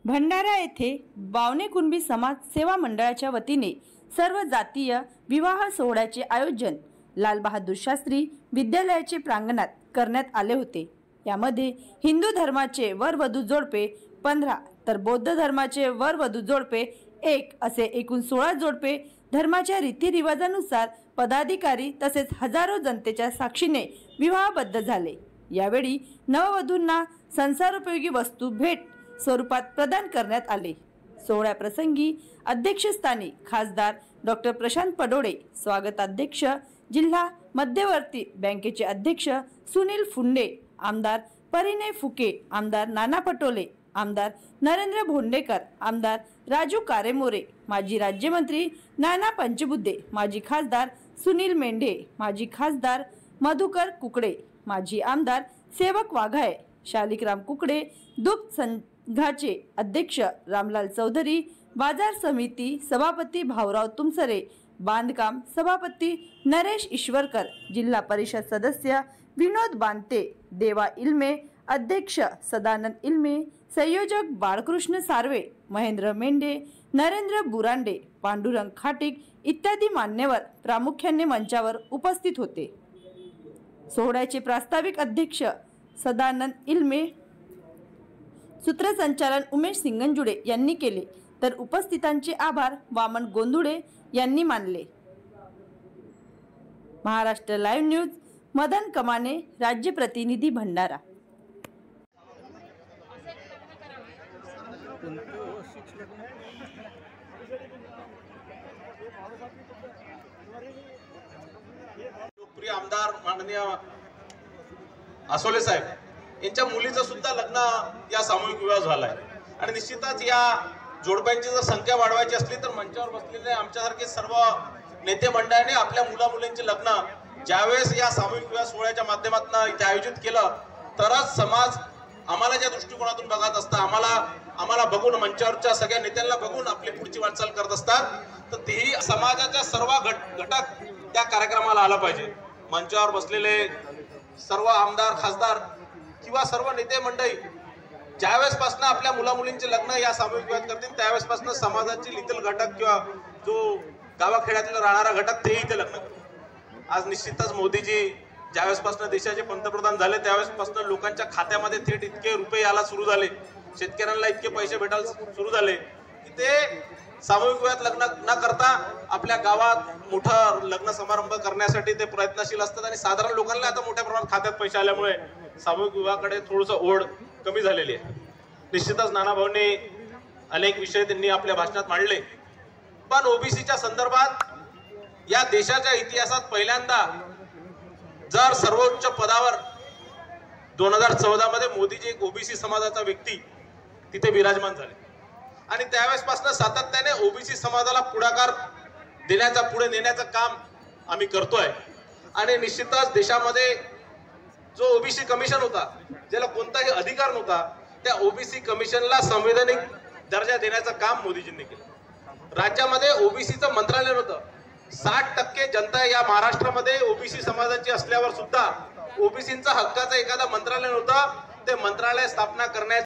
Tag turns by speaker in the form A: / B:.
A: भंडारा येथे बावणे कुणबी समाज सेवा मंडळाच्या वतीने सर्व जातीय विवाह सोहळ्याचे आयोजन लाल बहादूर शास्त्री विद्यालयाचे प्रांगणात करण्यात आले होते। यामध्ये हिंदू धर्माचे वर वधू जोडपे 15 तर बौद्ध धर्माचे वर वधू जोडपे 1 असे एकूण 16 जोडपे धर्माच्या रीतिरिवाजानुसार पदाधिकारी तसेच हजारो जनतेच्या साक्षीने विवाहबद्ध झाले। यावेळी नववधूंना संसारोपयोगी वस्तू भेट स्वरूपात प्रदान करण्यात आले। सोहळ्याप्रसंगी अध्यक्षस्थानी खासदार डॉक्टर प्रशांत पडोळे, स्वागताध्यक्ष जिल्हा मध्यवर्ती बँकेचे अध्यक्ष सुनील फुंडे, आमदार परिणय फुके, आमदार नाना पटोले, आमदार नरेंद्र भोंडेकर, आमदार राजू कारेमोरे, माजी राज्यमंत्री नाना पंचबुद्धे, माजी खासदार सुनील मेंढे, माजी खासदार मधुकर कुकडे, माजी आमदार सेवक वाघाळे, शालिकराम कुकडे, दुग्ध संघाचे अध्यक्ष रामलाल चौधरी, बाजार समिती सभापती भाऊराव तुमसरे, बांधकाम सभापती नरेश ईश्वरकर, जिल्हा परिषद सदस्य विनोद बांते, देवा इल्मे, अध्यक्ष सदानंद इल्मे, संयोजक बाळकृष्ण सार्वे, महेंद्र मेंढे, नरेंद्र बुरांडे, पांडुरंग खाटिक इत्यादी मान्यवर प्रामुख्याने मंचावर उपस्थित होते। सोहळ्याचे प्रास्ताविक अध्यक्ष सदानंद इल्मे, सूत्रसंचालन उमेश सिंगंजुडे यांनी केले, तर उपस्थितांचे आभार वामन गोंधुडे यांनी मानले। महाराष्ट्र लाईव्ह न्यूज, मदन कमाने, राज्य प्रतिनिधी, भंडारा।
B: लोकप्रिय आमदार माननीय आसोले साहेब यांच्या मुलीचं सुद्धा लग्न या सामूहिक विवाह झालाय आणि निश्चितच या जोडप्यांची जर संख्या वाढवायची असली तर मंचावर बसलेले आमच्यासारखे सर्व नेते मंडळाने आपल्या मुला मुलींचे लग्न ज्यावेळेस या सामूहिक विवाह सोहळ्याच्या माध्यमातून इथे आयोजित केलं तरच समाज आम्हाला ज्या दृष्टिकोनातून बघत असता आम्हाला बघून मंचावरच्या सगळ्या नेत्यांना बघून आपली पुढची वाटचाल करत असतात, तर तेही समाजाच्या सर्व घटक त्या कार्यक्रमाला आला पाहिजे। मंचावर बसलेले सर्व आमदार खासदार किंवा सर्व नेते मंडळी ज्यावेळेसपासून आपल्या मुला मुलींचे लग्न या सामूहिक विवाह करतील त्यावेळेसपासून समाजाची लिटल घटक किंवा जो गावाखेड्यातील राहणारा घटक तेही इथे लग्न करतील। आज निश्चितच मोदीजी ज्यावेळेसपासून देशाचे पंतप्रधान झाले त्यावेळेसपासून लोकांच्या खात्यामध्ये थेट इतके रुपये यायला सुरू झाले, शेतकऱ्यांना इतके पैसे भेटायला सुरू झाले की ते सामूहिक विवाहात लग्न न करता आपल्या गावात मोठा लग्न समारंभ करण्यासाठी ते प्रयत्नशील असतात आणि साधारण लोकांना आता मोठ्या प्रमाणात खात्यात पैसे आल्यामुळे सामूहिक विवाहाकडे थोडंसं ओढ कमी झालेली आहे। निश्चितच नाना भाऊंनी अनेक विषय त्यांनी आपल्या भाषणात मांडले, पण ओबीसीच्या संदर्भात या देशाच्या इतिहासात पहिल्यांदा जर सर्वोच्च पदावर 2014 मध्ये मोदीजी एक ओबीसी समाजाचा व्यक्ती तिथे विराजमान झाले आणि त्यावेळेसपासून सातत्याने ओबीसी समाजाला पुढाकार देण्याचा पुढे नेण्याचं काम आम्ही करतोय आणि निश्चितच देशामध्ये जो ओबीसी कमिशन होता ज्याला कोणताही अधिकार नव्हता त्या ओबीसी कमिशनला संवैधानिक दर्जा देण्याचं काम मोदीजींनी केलं। राज्यामध्ये ओबीसीचं मंत्रालय नव्हतं, 60% जनता या महाराष्ट्रामध्ये ओबीसी समाजाची असल्यावर सुद्धा ओबीसींचा हक्काचं एखादा मंत्रालय नव्हतं, ते मंत्रालय स्थापना करण्यात